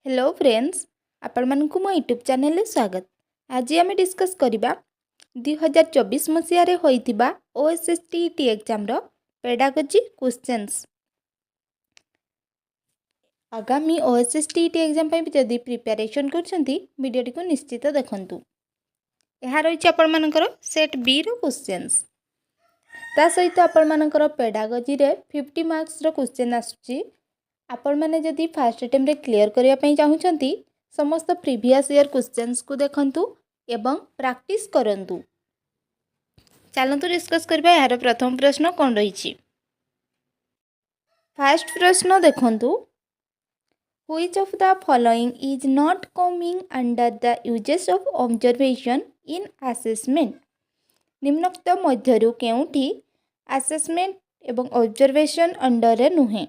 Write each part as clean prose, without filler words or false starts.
Hello friends आपण मानकु मो YouTube channel रे स्वागत। आज आम डिस्कस करबा 2024 मसीह रे होइतिबा OSSTET एग्जाम रो पेडागोजी क्वेश्चंस। आगामी OSSTET एग्जाम पई जदि प्रिपरेशन करछंती वीडियो को निश्चित देखंतु। यहाँ रही आपण मानकर सेट बी रो क्वेश्चंस। ता सहित आपण मानकर पेडागोजी रे 50 मार्क्स रो क्वेश्चन आसुची। आपण मैंने जदि फास्ट अटेम्प्ट रे क्लियर करने चाहूँगी समस्त प्रीवियस ईयर क्वेश्चंस को देखंतु एवं प्रैक्टिस करंतु। चलतु डिस्कस करबा यार प्रथम प्रश्न कौन रही। फास्ट प्रश्न देखंतु, which of the following is not coming under the uses of observation in assessment. निम्नोक्त मध्यरु केउठी असेसमेंट एवं ऑब्जर्वेशन अंडर रे नुहे।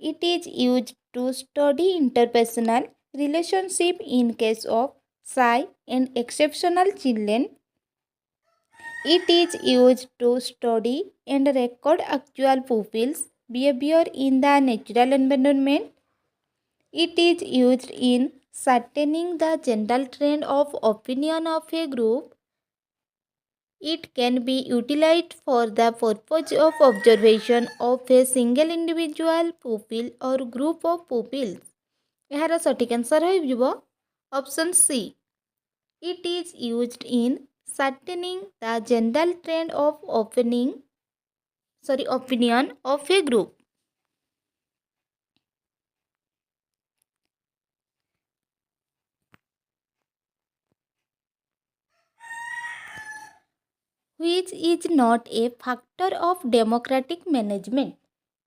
It is used to study interpersonal relationship in case of shy and exceptional children. It is used to study and record actual pupils' behavior in the natural environment. It is used in ascertaining the general trend of opinion of a group. It can be utilized for the purpose of observation of a single individual pupil or group of pupils. यार सठिक answer हो option C. It is used in ascertaining the general trend of opinion of a group. Which is not a factor of democratic management.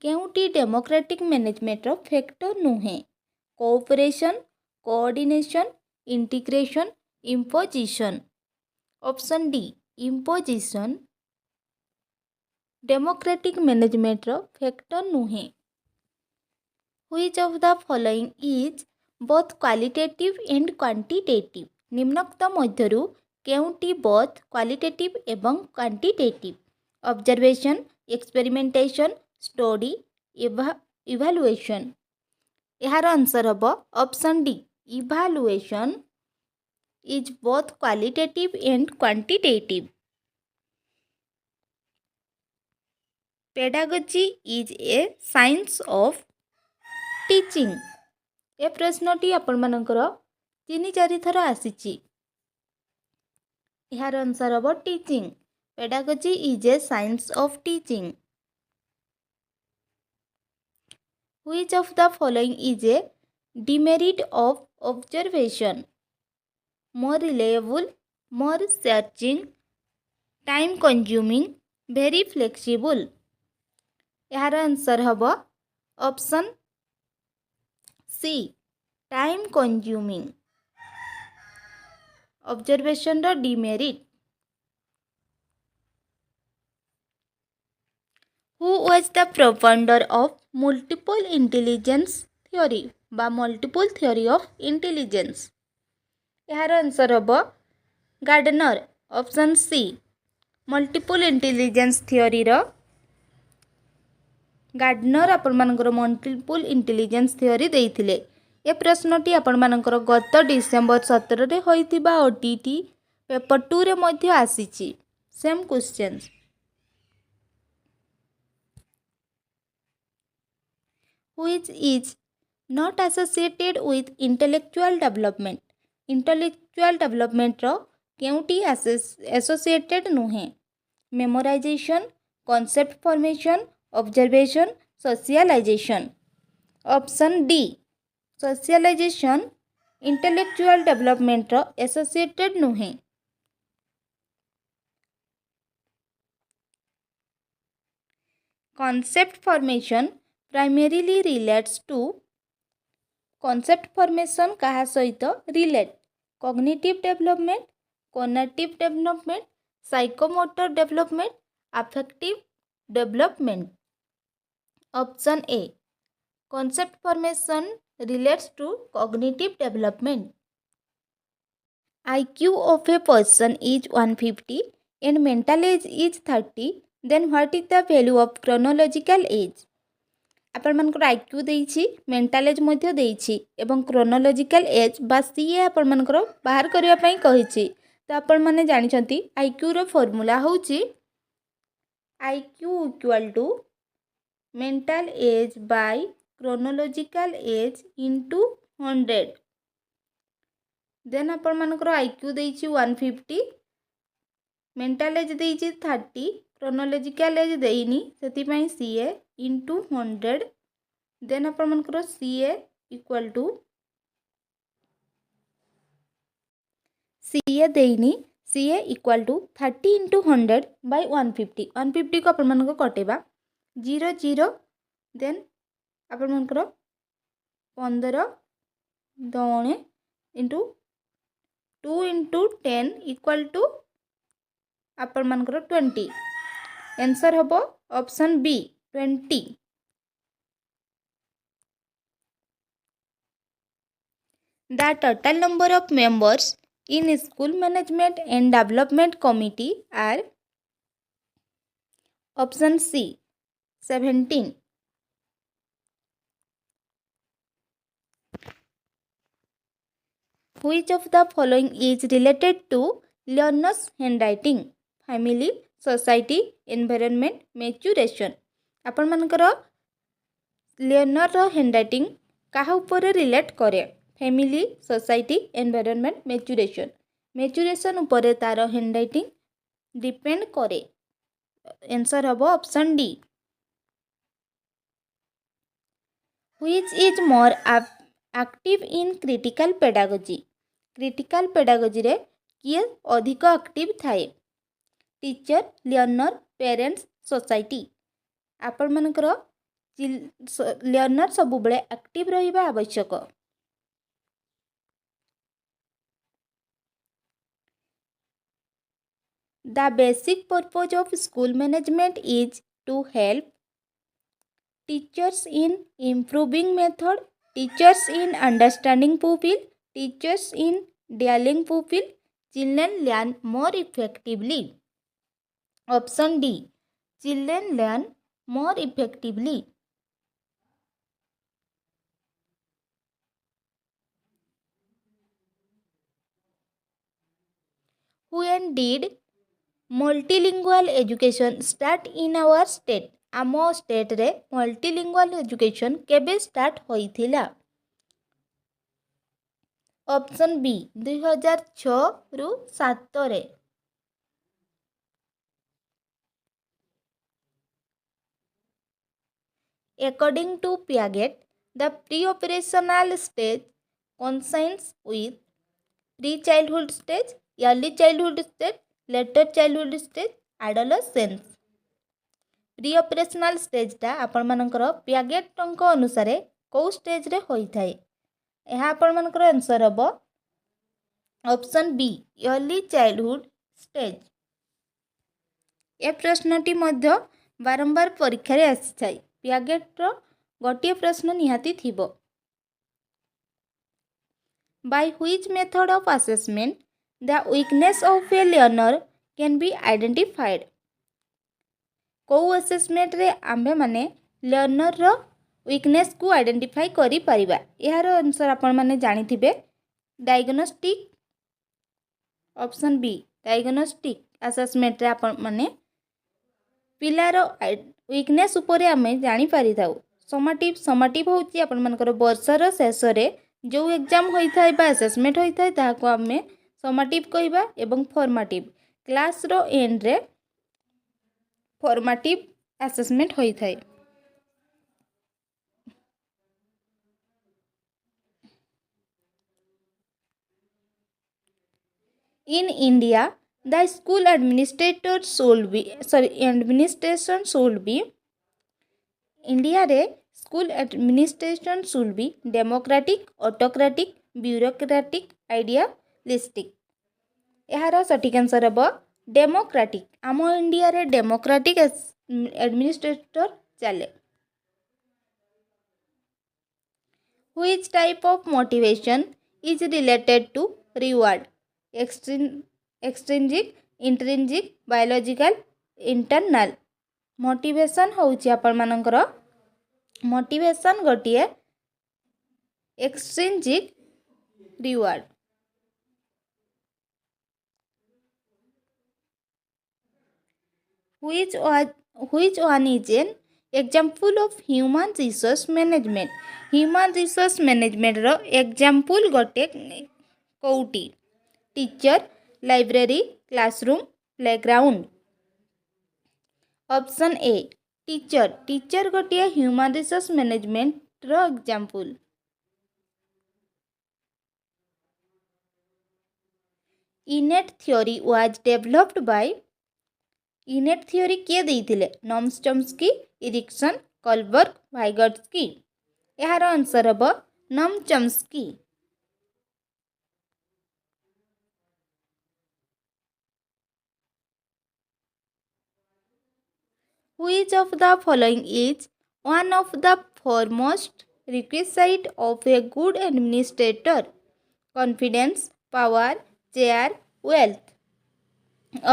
केउटी democratic management रो factor नुहे। Cooperation, coordination, integration, imposition. Option D imposition democratic management रो factor नुहे। Which of the following is both qualitative and quantitative? निम्नोक्त मध्यरु केउटी both qualitative एवं quantitative? Observation, experimentation, study, evaluation. यार आंसर हम option D evaluation is both qualitative and quantitative. Pedagogy is a science of teaching. ए प्रश्नटी आपण मानकर 3-4 थर आसीची। यार आंसर हम teaching. Pedagogy is a science of teaching. Which of the following is a demerit of observation? More reliable, more searching, time consuming, very flexible. यार answer हम option C time consuming. Observation रो demerit. Who was the propounder of multiple intelligence theory बा multiple theory of intelligence? यार answer हम Gardner. Option C multiple intelligence theory रो Gardner आपण मानकर multiple intelligence theory देइथिले। ए प्रश्नटी आपण मानकर गत डिसेंबर 17 रे होइतिबा ओटीटी पेपर 2 रे मध्य आसीची। Same questions. Which is not associated with intellectual development? Intellectual development रो केउटी एसोसिएटेड नुहे। Memorization, concept formation, observation, socialization. Option D socialization intellectual development रो एसोसिएटेड नुहे। Concept formation primarily relates to concept formation कहा सहित relate cognitive development, cognitive development, psychomotor development, affective development. Option A concept formation relates to cognitive development. IQ of a person is 150 and mental age is 30, then what is the value of chronological age? आपण मानकर IQ देइछि mental as मध्य देइछि एवं chronological age बा CA आपण मानकर बाहर करिया पई कहिछि। तो आपण माने जानिछंती आईक्यू रो फार्मूला होउछि IQ equal to mental age by chronological age into 100। Then आपण मानकर आईक्यू देइछि 150 मेंटल एज देइछि 30 क्रोनोलॉजिकल एज देइनी सेति पई सीए इनटू 100। देन आपण मानकर सीए इक्वल टू सीए देइनी CA equal to 30 into 100 by 150 150 को आपण मानकर कटेबा 0 0। देन आपण मानकर 15 दौणे इंटू 2 इंटू 10 इक्वल टू आपण मानकर 20। आंसर हबो option B 20। The total number of members in school management and development committee are option C 17। Which of the following is related to learners handwriting? Family, society, environment, maturation। आपण मानकर learner handwriting कहा ऊपर relate करे? Family, society, environment, maturation. Maturation ऊपर तार handwriting depend करे। Answer हबो option D. Which is more active in critical pedagogy? Critical pedagogy रे किए अधिक एक्टिव थाए? Teacher, learner, parents, society. आपण मानकर लर्नर सब बेले एक्टिव रहिबा आवश्यक। The basic purpose of school management is to help teachers in improving method, teachers in understanding pupil, teachers in dealing pupil, children learn more effectively। Option D children learn more effectively। When did multilingual education start in our state? आम state रे multilingual education केबे start होइथिला? Option B 2006 रु 7 रे। According to Piaget, the pre-operational stage coincides with pre-childhood stage, early childhood stage, later childhood stage, adolescence। Pre operational स्टेजटा आपण मानकर Piaget अनुसार कौ स्टेज रे होई थाए? यह आपण मानकर आंसर हबो option B early childhood stage. ए प्रश्नटी मध्य बारंबार परीक्षा रे आसी थाए। पियागेट गोटे प्रश्न निहाती थिबो। By which method of assessment the weakness of a learner can be identified? को असेसमेंट रे आंबे माने लर्नर रो वीकनेस को आइडेंटिफाई करि परिबा? यार आंसर आपण माने जानि थिबे diagnostic. Option B diagnostic assessment रे आपण माने पिलार वीकनेस ऊपर आमे जानि पारि थाउ। समाटिव होउची आपण मानकर वर्षर शेष रे जो एग्जाम होई थाए बा असेसमेंट होई थाए ताहाको आमे समाटिव कहिबा एवं फॉर्मेटिव क्लास रो एंड रे फॉर्मेटिव असेसमेंट होई थाए। In India, the school administration should be India रे school administration should be democratic, autocratic, bureaucratic, idealistic। यार सटीक आंसर हबो डेमोक्रेटिक। आम इंडिया रे डेमोक्रेटिक एडमिनिस्ट्रेटर चले। Which type of motivation is related to reward? Extrinsic, intrinsic, biological, internal। Motivation होउची आपण मानकर मोटिवेशन गोटे extrinsic reward. Which one is an example of human resource management? Human resource management रो example गोटे कोउटी teacher, library, classroom, playground. Option A teacher गोटे human resource management रो example. Innate theory was developed by innate theory किए देइथिले? Noam's Chomsky, Erikson, Kohlberg, Vygotsky. यार answer हबो Noam Chomsky. Which of the following is one of the foremost requisite of a good administrator? Confidence, power, care, wealth.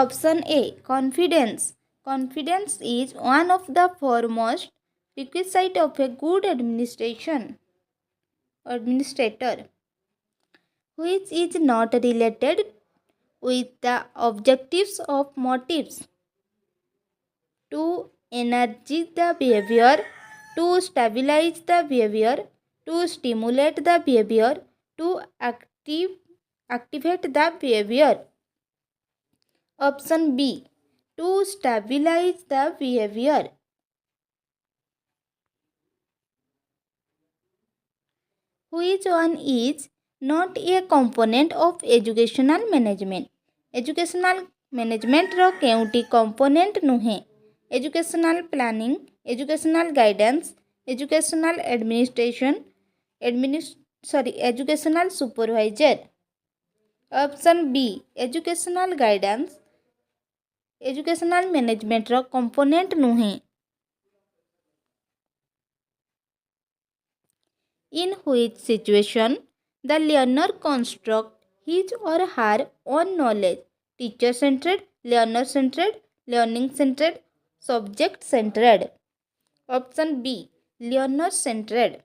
Option A confidence. Confidence is one of the foremost requisite of a good administrator, which is not related with the objectives of motives. To energize the behavior, to stabilize the behavior, to stimulate the behavior, to activate the behavior. Option B to stabilize the behavior. Which one is not a component of educational management? Educational management row केउटी component नुहे? Educational planning, educational guidance, educational administration, educational supervisor. Option B educational guidance, educational management रो component नुहे? In which situation the learner construct his or her own knowledge? Teacher centered, learner centered, learning centered, subject centered. Option B learner centered.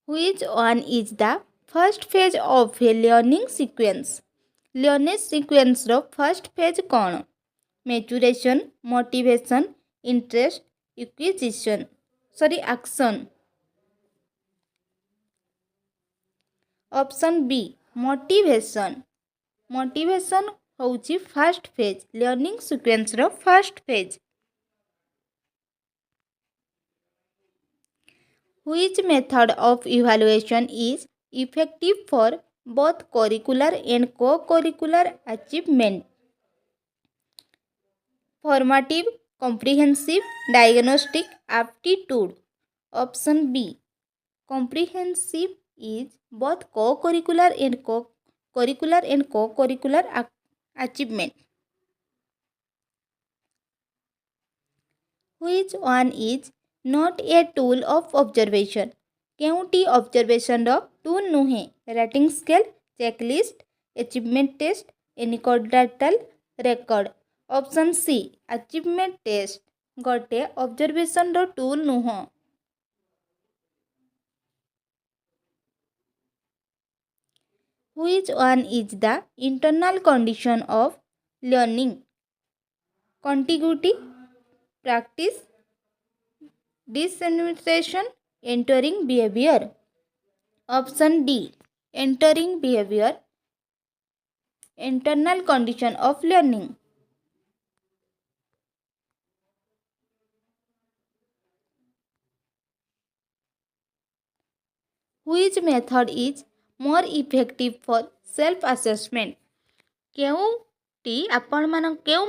Which one is the first phase of a learning sequence? Learning sequence row first phase कौन? Maturation, motivation, interest, action. Option B motivation. Motivation होउची first phase learning sequence रो first phase. Which method of evaluation is effective for both curricular and co-curricular achievement? Formative, comprehensive, diagnostic, aptitude. Option B comprehensive is both co-curricular and co-curricular achievement. Which one is not a tool of observation? केउटी observation रो tool नुहे? Rating scale, checklist, achievement test, anecdotal record. Option C achievement test गोटे observation रो tool नुह। Which one is the internal condition of learning? Contiguity, practice, dissemination, entering behavior. Option D entering behavior, internal condition of learning. Which method is more effective for self assessment? केउ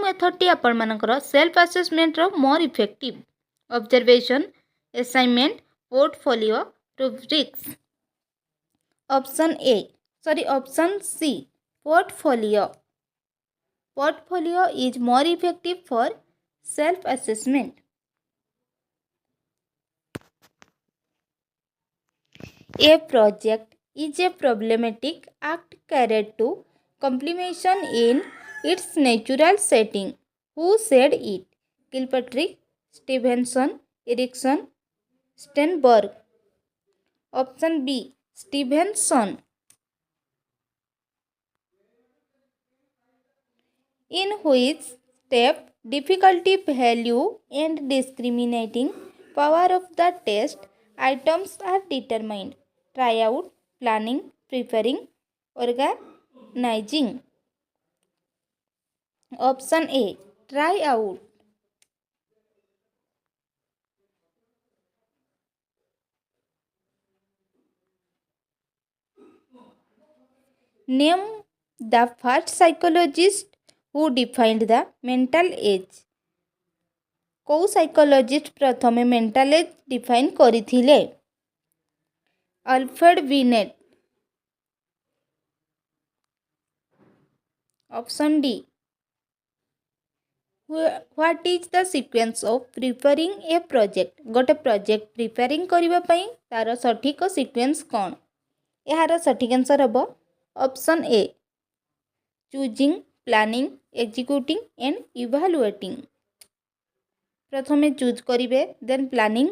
method आपण मानकर self assessment रो more effective? Observation, assignment, portfolio, rubrics. Option C portfolio. Portfolio is more effective for self-assessment. A project is a problematic act carried to completion in its natural setting. Who said it? Kilpatrick, Stevenson, Erickson, Steinberg. Option B. Stevenson. In which step difficulty value and discriminating power of the test items are determined? Tryout, planning, preparing, organizing. Option A. Tryout. Name the first psychologist who defined the mental age. कौ psychologist प्रथमे mental as define करथिले? Alfred beneath. Option D. What is the sequence of preparing A project? गोटे project preparing करबा पई तार सठिक sequence कौन? यार सठिक आंसर हम option A. Choosing, planning, executing and evaluating. प्रथमे चूज करिवे, then planning.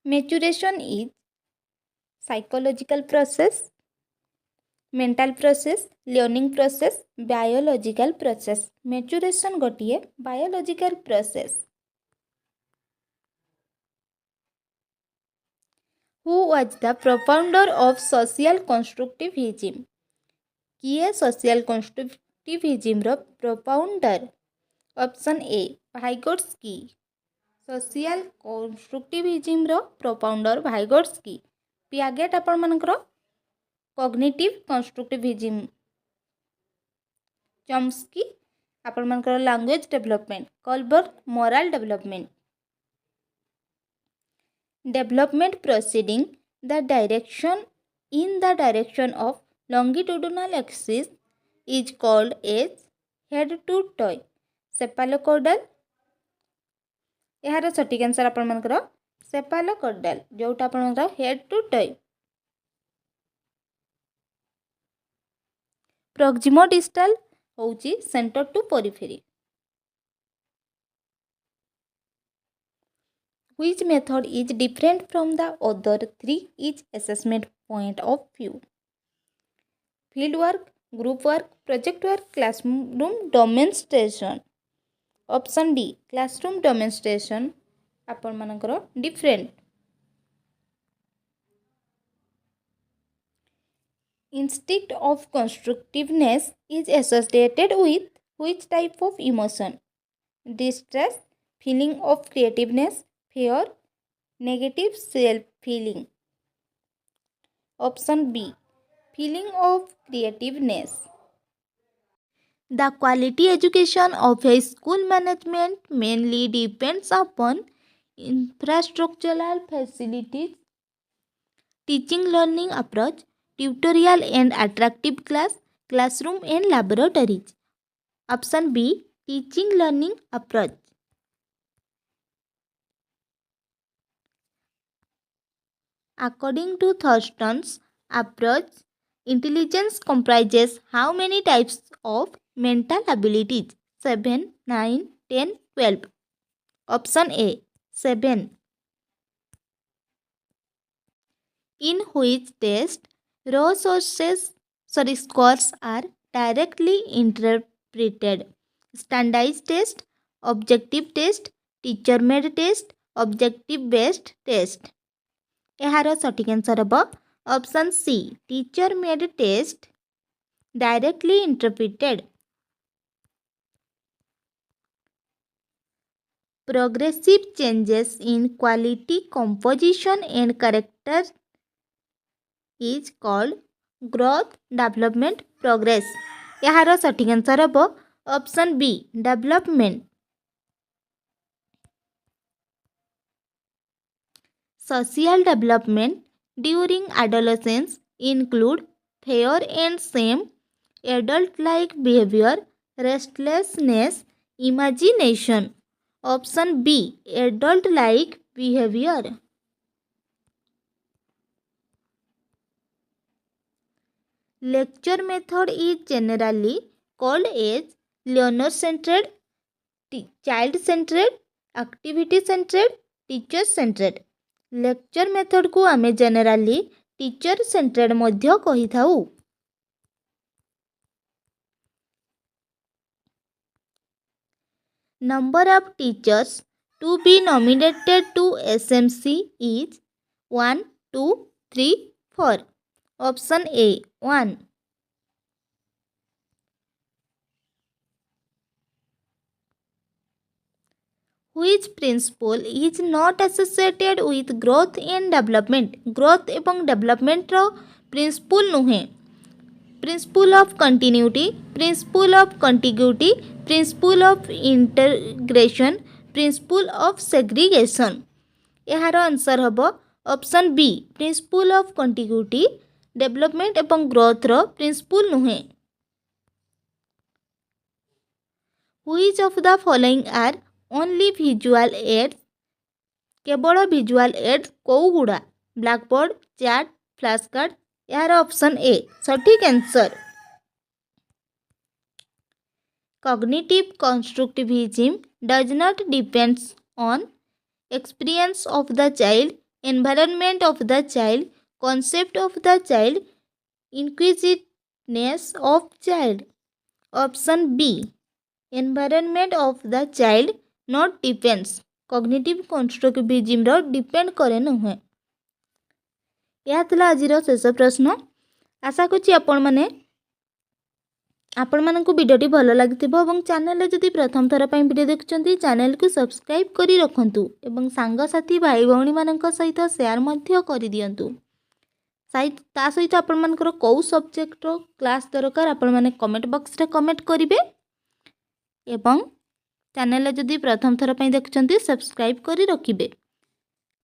Maturation is psychological process, mental process, learning process, biological process. Maturation गोटे biological process. Who was the propounder of social constructivism? किए social constructivism रो propounder? Option A. Vygotsky. Social constructivism रो propounder Vygotsky. Piaget आपण मानकर cognitive constructivism. Chomsky आपण मानकर language development. Kohlberg moral development. Development proceeding the direction in the direction of longitudinal axis is called as head to toe. Cephalocaudal. यार सठिक answer आपण मानकर सेफालोकॉर्डाल, जोटा आपण मानकर हेड टू toe. Proximo-distal होउची centre to periphery. Which method is different from the other three each assessment point of view? Field work, group work, project work, classroom demonstration. Option D. Classroom demonstration आपण मानकर different. Instinct of constructiveness is associated with which type of emotion? Distress, feeling of creativeness, fear, negative self feeling. Option B. Feeling of creativeness. The quality education of a school management mainly depends upon infrastructural facilities, teaching learning approach, tutorial and attractive classroom and laboratories. Option B. Teaching learning approach. According to Thurston's approach, intelligence comprises how many types of mental abilities? 7, 9, 10, 12. Option A. 7. In which test raw scores are directly interpreted? Standardized test, objective test, teacher made test, objective based test. यार सठिक answer हम option C. Teacher made test directly interpreted. Progressive changes in quality composition and character is called growth, development, progress. यार सठिक answer हम option B. Development. Social development during adolescence include fear and shame, adult-like behavior, restlessness, imagination. Option B. Adult-like behavior. Lecture method is generally called as learner centered, child centered, activity centered, teacher centered. Lecture method को आमे generally teacher centred मध्य कही थाउ। Number of teachers to be nominated to SMC is 1, 2, 3, 4. Option A 1. Which principle is not associated with growth and development? Growth एवं development रो principle नुहे। Principle of continuity, principle of contiguity, principle of integration, principle of segregation. यार answer हम option B principle of contiguity development एवं growth रो principle नुहे। Which of the following are only visual aids? केवल visual aids कौ गुड़ा? Black board, chart, flash card. यार option A सटीक answer. Cognitive constructivism does not depends on experience of the child, environment of the child, concept of the child, inquisitiveness of child. Option B environment of the child not depends. cognitive constructivism रो depend करे नुहे। यह थिला आजिर शेष प्रश्न। आशा करूँ आपण मानकु वीडियोटी भल लागिथिबो एवं चैनल जदि प्रथम थर पई वीडियो देखुचंती चैनल को सब्सक्राइब करी रखंतु एवं सांग साथी भाई भौणी मानक सहित शेयर मध्य करि दियंतु। ता सहित आपण मानकर कौ सब्जेक्ट रो क्लास दरकार आपण माने कमेंट बॉक्स रे कमेंट करिवे एवं चैनल जदि प्रथम थर पई देखुचंती सब्सक्राइब करी रखिबे।